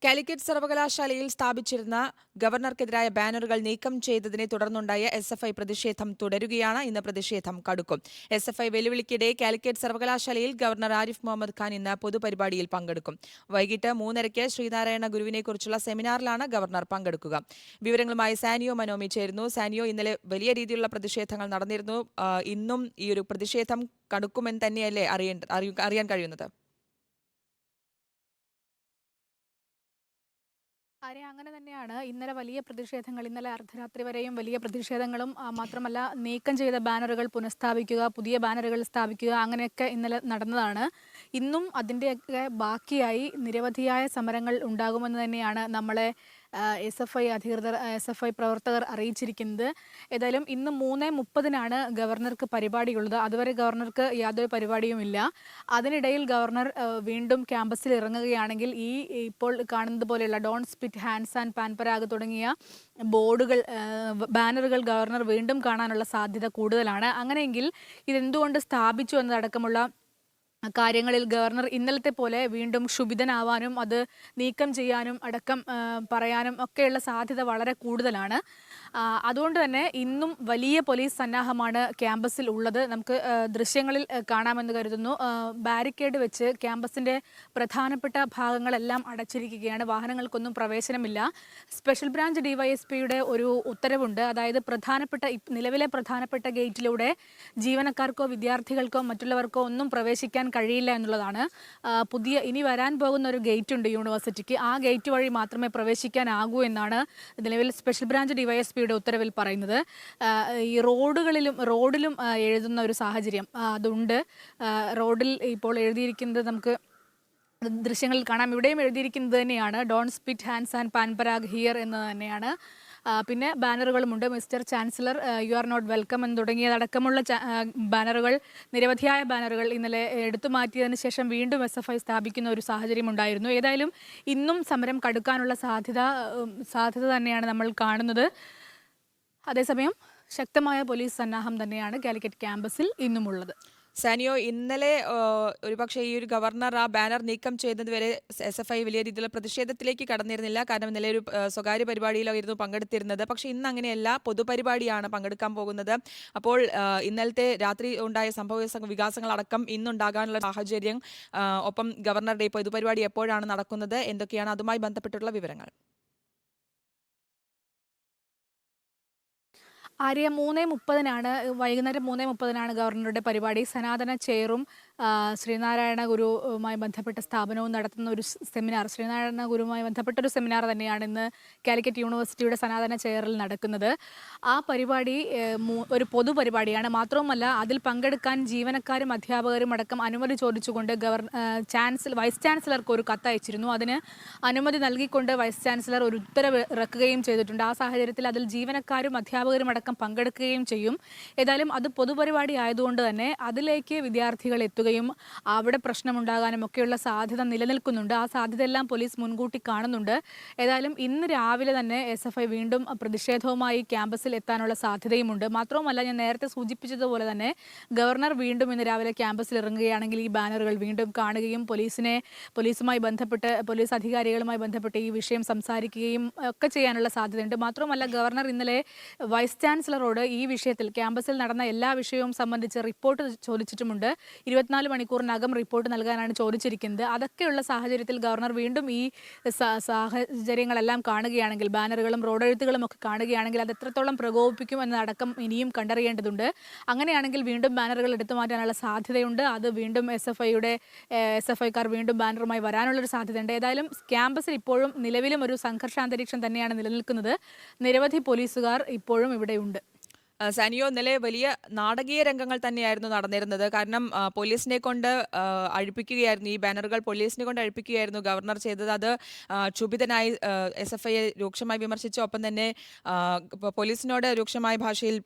കാലിക്കറ്റ് സർവകലാശാലയിൽ സ്ഥാപിച്ചിരുന്ന ഗവർണർക്കെതിരായ ബാനറുകൾ നീക്കം ചെയ്തതിനെ തുടർന്നുണ്ടായ എസ്എഫ്ഐ പ്രതിഷേധം തുടരുകയാണ്. ഇന്ന് പ്രതിഷേധം കടുക്കും. എസ്എഫ്ഐ വെല്ലുവിളിക്കിടെ കാലിക്കറ്റ് സർവകലാശാലയിൽ ഗവർണർ ആരിഫ് മുഹമ്മദ് ഖാൻ ഇന്ന് പൊതുപരിപാടിയിൽ പങ്കെടുക്കും. വൈകിട്ട് 3:30 ശ്രീനാരായണ ഗുരുവിനെക്കുറിച്ചുള്ള സെമിനാറിലാണ് ഗവർണർ പങ്കെടുക്കുക. വിവരങ്ങളുമായി സാനിയോ മനോമി ചേരുന്നു. സാനിയോ, ഇന്നലെ വലിയ രീതിയിലുള്ള പ്രതിഷേധങ്ങൾ നടന്നിരുന്നു. ഇന്നും ഈ ഒരു പ്രതിഷേധം കടുക്കുമെന്ന് തന്നെയല്ലേ അറിയാൻ കഴിയുന്നത്? അങ്ങനെ തന്നെയാണ്. ഇന്നലെ വലിയ പ്രതിഷേധങ്ങൾ, ഇന്നലെ അർദ്ധരാത്രി വരെയും വലിയ പ്രതിഷേധങ്ങളും മാത്രമല്ല നീക്കം ചെയ്ത ബാനറുകൾ പുനഃസ്ഥാപിക്കുക, പുതിയ ബാനറുകൾ സ്ഥാപിക്കുക, അങ്ങനെയൊക്കെ ഇന്നലെ നടന്നതാണ്. ഇന്നും അതിൻ്റെയൊക്കെ ബാക്കിയായി നിരവധിയായ സമരങ്ങൾ ഉണ്ടാകുമെന്ന് തന്നെയാണ് നമ്മളെ എസ് എഫ് ഐ പ്രവർത്തകർ അറിയിച്ചിരിക്കുന്നത്. ഏതായാലും ഇന്ന് 3:30 ഗവർണർക്ക് പരിപാടിയുള്ളത്. അതുവരെ ഗവർണർക്ക് യാതൊരു പരിപാടിയുമില്ല. അതിനിടയിൽ ഗവർണർ വീണ്ടും ക്യാമ്പസിൽ ഇറങ്ങുകയാണെങ്കിൽ ഇപ്പോൾ കാണുന്നത് പോലെയുള്ള don't spit hands and Pan Parag തുടങ്ങിയ ബോർഡുകൾ, ബാനറുകൾ ഗവർണർ വീണ്ടും കാണാനുള്ള സാധ്യത കൂടുതലാണ്. അങ്ങനെയെങ്കിൽ ഇതെന്തുകൊണ്ട് സ്ഥാപിച്ചു എന്നതടക്കമുള്ള കാര്യങ്ങളിൽ ഗവർണർ ഇന്നലത്തെ പോലെ വീണ്ടും ക്ഷുഭിതനാവാനും അത് നീക്കം ചെയ്യാനും അടക്കം പറയാനും ഒക്കെയുള്ള സാധ്യത വളരെ കൂടുതലാണ്. അതുകൊണ്ട് തന്നെ ഇന്നും വലിയ പോലീസ് സന്നാഹമാണ് ക്യാമ്പസിൽ ഉള്ളത്. നമുക്ക് ദൃശ്യങ്ങളിൽ കാണാമെന്ന് കരുതുന്നു. ബാരിക്കേഡ് വെച്ച് ക്യാമ്പസിൻ്റെ പ്രധാനപ്പെട്ട ഭാഗങ്ങളെല്ലാം അടച്ചിരിക്കുകയാണ്. വാഹനങ്ങൾക്കൊന്നും പ്രവേശനമില്ല. സ്പെഷ്യൽ ബ്രാഞ്ച് ഡിവൈഎസ്പിയുടെ ഒരു ഉത്തരവുണ്ട്. അതായത് നിലവിലെ പ്രധാനപ്പെട്ട ഗേറ്റിലൂടെ ജീവനക്കാർക്കോ വിദ്യാർത്ഥികൾക്കോ മറ്റുള്ളവർക്കോ ഒന്നും പ്രവേശിക്കാൻ കഴിയില്ല എന്നുള്ളതാണ്. ഇനി വരാൻ പോകുന്ന ഒരു ഗേറ്റ് ഉണ്ട് യൂണിവേഴ്സിറ്റിക്ക്. ആ ഗേറ്റ് വഴി മാത്രമേ പ്രവേശിക്കാനാകൂ എന്നാണ് നിലവിൽ സ്പെഷ്യൽ ബ്രാഞ്ച് ഡിവൈഎസ്പിയുടെ ഉത്തരവിൽ പറയുന്നത്. ഈ റോഡിലും എഴുതുന്ന ഒരു സാഹചര്യം അതുണ്ട്. റോഡിൽ ഇപ്പോൾ എഴുതിയിരിക്കുന്നത് നമുക്ക് ദൃശ്യങ്ങളിൽ കാണാം. ഇവിടെയും എഴുതിയിരിക്കുന്നത് തന്നെയാണ് don't spit hands and Pan Parag here എന്ന് തന്നെയാണ്. പിന്നെ ബാനറുകളുമുണ്ട്. Mister chancellor, you are not welcome എന്ന് തുടങ്ങിയതടക്കമുള്ള ബാനറുകൾ, നിരവധിയായ ബാനറുകൾ ഇന്നലെ എടുത്തു മാറ്റിയതിന് ശേഷം വീണ്ടും SFI സ്ഥാപിക്കുന്ന ഒരു സാഹചര്യം ഉണ്ടായിരുന്നു. ഏതായാലും ഇന്നും സമരം കടുക്കാനുള്ള സാധ്യത തന്നെയാണ് നമ്മൾ കാണുന്നത്. അതേസമയം ശക്തമായ പോലീസ് സന്നാഹം തന്നെയാണ് കാലിക്കറ്റ് ക്യാമ്പസിൽ ഇന്നുമുള്ളത്. സാനിയോ, ഇന്നലെ ഒരുപക്ഷെ ഈ ഒരു ഗവർണർ ആ ബാനർ നീക്കം ചെയ്യുന്നതുവരെ SFI വലിയ രീതിയിലുള്ള പ്രതിഷേധത്തിലേക്ക് കടന്നിരുന്നില്ല. കാരണം ഇന്നലെ ഒരു സ്വകാര്യ പരിപാടിയിലായിരുന്നു പങ്കെടുത്തിരുന്നത്. പക്ഷേ ഇന്ന് അങ്ങനെയല്ല, പൊതുപരിപാടിയാണ് പങ്കെടുക്കാൻ പോകുന്നത്. അപ്പോൾ ഇന്നലത്തെ രാത്രി ഉണ്ടായ വികാസങ്ങളടക്കം ഇന്നുണ്ടാകാനുള്ള സാഹചര്യം, ഒപ്പം ഗവർണറുടെ പൊതുപരിപാടി എപ്പോഴാണ് നടക്കുന്നത്, എന്തൊക്കെയാണ് അതുമായി ബന്ധപ്പെട്ടുള്ള വിവരങ്ങൾ? ആര്യ, 3:30 വൈകുന്നേരം 3:30 ഗവർണറുടെ പരിപാടി. സനാതന ചെയറും ശ്രീനാരായണ ഗുരുവുമായി ബന്ധപ്പെട്ട സ്ഥാപനവും നടത്തുന്ന ഒരു സെമിനാർ, ശ്രീനാരായണ ഗുരുവുമായി ബന്ധപ്പെട്ട ഒരു സെമിനാർ തന്നെയാണ് ഇന്ന് കാലിക്കറ്റ് യൂണിവേഴ്സിറ്റിയുടെ സനാതന ചെയറിൽ നടക്കുന്നത്. ആ പരിപാടി ഒരു പൊതുപരിപാടിയാണ്. മാത്രവുമല്ല, അതിൽ പങ്കെടുക്കാൻ ജീവനക്കാരും അധ്യാപകരും അടക്കം അനുമതി ചോദിച്ചുകൊണ്ട് വൈസ് ചാൻസലർക്ക് ഒരു കത്തയച്ചിരുന്നു. അതിന് അനുമതി നൽകിക്കൊണ്ട് വൈസ് ചാൻസലർ ഒരു ഉത്തരവ് ഇറക്കുകയും ചെയ്തിട്ടുണ്ട്. ആ സാഹചര്യത്തിൽ അതിൽ ജീവനക്കാരും അധ്യാപകരും അടക്കം പങ്കെടുക്കുകയും ചെയ്യും. ഏതായാലും അത് പൊതുപരിപാടി ആയതുകൊണ്ട് തന്നെ അതിലേക്ക് വിദ്യാർത്ഥികൾ എത്തുകയും അവിടെ പ്രശ്നമുണ്ടാകാനും ഒക്കെയുള്ള സാധ്യത നിലനിൽക്കുന്നുണ്ട്. ആ സാധ്യതയെല്ലാം പോലീസ് മുൻകൂട്ടി കാണുന്നുണ്ട്. ഏതായാലും ഇന്ന് രാവിലെ തന്നെ SFI വീണ്ടും പ്രതിഷേധവുമായി ക്യാമ്പസിൽ എത്താനുള്ള സാധ്യതയുമുണ്ട്. മാത്രവുമല്ല, ഞാൻ നേരത്തെ സൂചിപ്പിച്ചതുപോലെ തന്നെ ഗവർണർ വീണ്ടും ഇന്ന് രാവിലെ ക്യാമ്പസിൽ ഇറങ്ങുകയാണെങ്കിൽ ഈ ബാനറുകൾ വീണ്ടും കാണുകയും പോലീസുമായി ബന്ധപ്പെട്ട് പോലീസ് അധികാരികളുമായി ബന്ധപ്പെട്ട് ഈ വിഷയം സംസാരിക്കുകയും ഒക്കെ ചെയ്യാനുള്ള സാധ്യതയുണ്ട്. മാത്രവുമല്ല, ഗവർണർ ഇന്നലെ വൈസ് ചാൻസലറോട് ഈ വിഷയത്തിൽ ക്യാമ്പസിൽ നടന്ന എല്ലാ വിഷയവും സംബന്ധിച്ച് റിപ്പോർട്ട് ചോദിച്ചിട്ടുമുണ്ട്. 24 മണിക്കൂറിനകം റിപ്പോർട്ട് നൽകാനാണ് ചോദിച്ചിരിക്കുന്നത്. അതൊക്കെയുള്ള സാഹചര്യത്തിൽ ഗവർണർ വീണ്ടും ഈ സാഹചര്യങ്ങളെല്ലാം കാണുകയാണെങ്കിൽ, ബാനറുകളും റോഡെഴുത്തുകളും ഒക്കെ കാണുകയാണെങ്കിൽ അത് എത്രത്തോളം പ്രകോപിപ്പിക്കും എന്നതടക്കം ഇനിയും കണ്ടറിയേണ്ടതുണ്ട്. അങ്ങനെയാണെങ്കിൽ വീണ്ടും ബാനറുകൾ എടുത്തു മാറ്റാനുള്ള സാധ്യതയുണ്ട്. അത് വീണ്ടും SFIക്കാർ വീണ്ടും ബാനറുമായി വരാനുള്ളൊരു സാധ്യതയുണ്ട്. ഏതായാലും ക്യാമ്പസിൽ ഇപ്പോഴും നിലവിലും ഒരു സംഘർഷാന്തരീക്ഷം തന്നെയാണ് നിലനിൽക്കുന്നത്. നിരവധി പോലീസുകാർ ഇപ്പോഴും ഇവിടെയുണ്ട്. സാനിയോ, ഇന്നലെ വലിയ നാടകീയ രംഗങ്ങൾ തന്നെയായിരുന്നു നടന്നിരുന്നത്. കാരണം പോലീസിനെ കൊണ്ട് അഴിപ്പിക്കുകയായിരുന്നു, ഈ ബാനറുകൾ പോലീസിനെ കൊണ്ട് അഴിപ്പിക്കുകയായിരുന്നു ഗവർണർ ചെയ്തത്. അത് ക്ഷുഭിതനായി SFIയെ രൂക്ഷമായി വിമർശിച്ചു. ഒപ്പം തന്നെ പോലീസിനോട് രൂക്ഷമായ ഭാഷയിൽ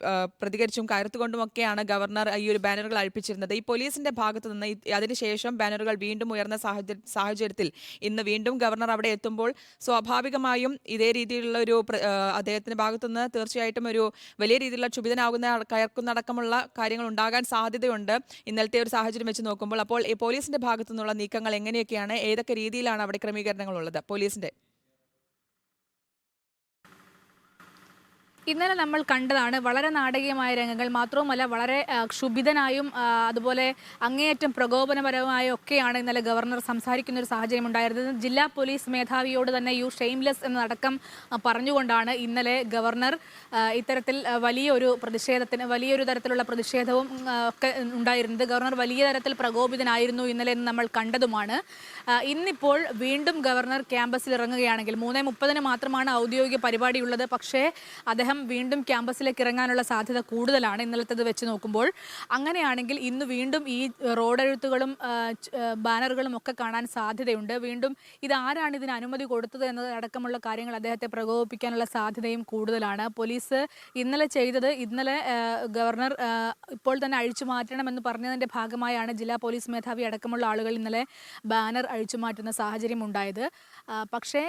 പ്രതികരിച്ചും കയർത്തുകൊണ്ടുമൊക്കെയാണ് ഗവർണർ ഈ ഒരു ബാനറുകൾ അഴിപ്പിച്ചിരുന്നത്. ഈ പോലീസിന്റെ ഭാഗത്തു നിന്ന് അതിനുശേഷം ബാനറുകൾ വീണ്ടും ഉയർന്ന സാഹചര്യത്തിൽ ഇന്ന് വീണ്ടും ഗവർണർ അവിടെ എത്തുമ്പോൾ സ്വാഭാവികമായും ഇതേ രീതിയിലുള്ള ഒരു അദ്ദേഹത്തിന്റെ ഭാഗത്തുനിന്ന് തീർച്ചയായിട്ടും ഒരു വലിയ രീതിയിലുള്ള കയർക്കുന്നടക്കമുള്ള കാര്യങ്ങൾ ഉണ്ടാകാൻ സാധ്യതയുണ്ട് ഇന്നലത്തെ ഒരു സാഹചര്യം വെച്ച് നോക്കുമ്പോൾ. അപ്പോൾ ഈ പോലീസിന്റെ ഭാഗത്തു നിന്നുള്ള നീക്കങ്ങൾ എങ്ങനെയൊക്കെയാണ്, ഏതൊക്കെ രീതിയിലാണ് അവിടെ ക്രമീകരണങ്ങളുള്ളത് പോലീസിന്റെ? ഇന്നലെ നമ്മൾ കണ്ടതാണ് വളരെ നാടകീയമായ രംഗങ്ങൾ. മാത്രവുമല്ല വളരെ ക്ഷുഭിതനായും അതുപോലെ അങ്ങേയറ്റം പ്രകോപനപരമായും ഒക്കെയാണ് ഇന്നലെ ഗവർണർ സംസാരിക്കുന്ന ഒരു സാഹചര്യം ഉണ്ടായിരുന്നത്. ജില്ലാ പോലീസ് മേധാവിയോട് തന്നെ യു ഷെയിംലെസ് എന്നടക്കം പറഞ്ഞുകൊണ്ടാണ് ഇന്നലെ ഗവർണർ ഇത്തരത്തിൽ വലിയൊരു തരത്തിലുള്ള പ്രതിഷേധവും ഒക്കെ ഉണ്ടായിരുന്നത്. ഗവർണർ വലിയ തരത്തിൽ പ്രകോപിതനായിരുന്നു ഇന്നലെ എന്ന് നമ്മൾ കണ്ടതുമാണ്. ഇന്നിപ്പോൾ വീണ്ടും ഗവർണർ ക്യാമ്പസിൽ ഇറങ്ങുകയാണെങ്കിൽ 3:30 മാത്രമാണ് ഔദ്യോഗിക പരിപാടിയുള്ളത്. പക്ഷേ അദ്ദേഹം വീണ്ടും ക്യാമ്പസിലേക്ക് ഇറങ്ങാനുള്ള സാധ്യത കൂടുതലാണ് ഇന്നലത്തേത് വെച്ച് നോക്കുമ്പോൾ. അങ്ങനെയാണെങ്കിൽ ഇന്ന് വീണ്ടും ഈ റോഡെഴുത്തുകളും ബാനറുകളും ഒക്കെ കാണാൻ സാധ്യതയുണ്ട്. വീണ്ടും ഇതാരാണ് ഇതിന് അനുമതി കൊടുത്തത് എന്നതടക്കമുള്ള കാര്യങ്ങൾ അദ്ദേഹത്തെ പ്രകോപിപ്പിക്കാനുള്ള സാധ്യതയും കൂടുതലാണ്. പോലീസ് ഇന്നലെ ഗവർണർ ഇപ്പോൾ തന്നെ അഴിച്ചു മാറ്റണമെന്ന് പറഞ്ഞതിൻ്റെ ഭാഗമായാണ് ജില്ലാ പോലീസ് മേധാവി അടക്കമുള്ള ആളുകൾ ഇന്നലെ ബാനർ അഴിച്ചു മാറ്റുന്ന സാഹചര്യം ഉണ്ടായത്. പക്ഷേ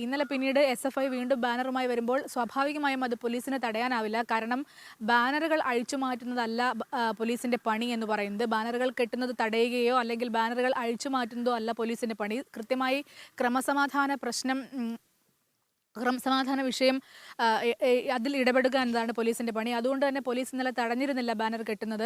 ഇന്നലെ പിന്നീട് SFI വീണ്ടും ബാനറുമായി വരുമ്പോൾ സ്വാഭാവികമായും അത് പോലീസിന് തടയാനാവില്ല. കാരണം ബാനറുകൾ അഴിച്ചു മാറ്റുന്നതല്ല പോലീസിന്റെ പണി എന്ന് പറയുന്നത്. ബാനറുകൾ കെട്ടുന്നത് തടയുകയോ അല്ലെങ്കിൽ ബാനറുകൾ അഴിച്ചു മാറ്റുന്നതോ അല്ല പോലീസിന്റെ പണി. കൃത്യമായി ക്രമസമാധാന വിഷയം അതിൽ ഇടപെടുക എന്നതാണ് പോലീസിന്റെ പണി. അതുകൊണ്ട് തന്നെ പോലീസ് ഇന്നലെ തടഞ്ഞിരുന്നില്ല ബാനർ കെട്ടുന്നത്.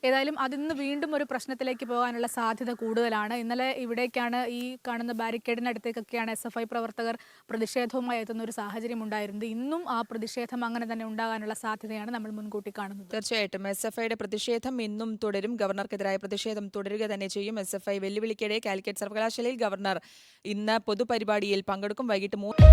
ഏതായാലും അതിന്ന് വീണ്ടും ഒരു പ്രശ്നത്തിലേക്ക് പോകാനുള്ള സാധ്യത കൂടുതലാണ്. ഇന്നലെ ഇവിടേക്കാണ്, ഈ കാണുന്ന ബാരിക്കേഡിനടുത്തേക്കൊക്കെയാണ് SFI പ്രവർത്തകർ പ്രതിഷേധവുമായി എത്തുന്ന ഒരു സാഹചര്യം ഉണ്ടായിരുന്നത്. ഇന്നും ആ പ്രതിഷേധം അങ്ങനെ തന്നെ ഉണ്ടാകാനുള്ള സാധ്യതയാണ് നമ്മൾ മുൻകൂട്ടി കാണുന്നത്. തീർച്ചയായിട്ടും SFIയുടെ പ്രതിഷേധം ഇന്നും തുടരും. ഗവർണർക്കെതിരായ പ്രതിഷേധം തുടരുക തന്നെ ചെയ്യും. SFI വെല്ലുവിളിക്കിടെ കാലിക്കറ്റ് സർവകലാശാലയിൽ ഗവർണർ ഇന്ന് പൊതുപരിപാടിയിൽ പങ്കെടുക്കും. വൈകിട്ട് 3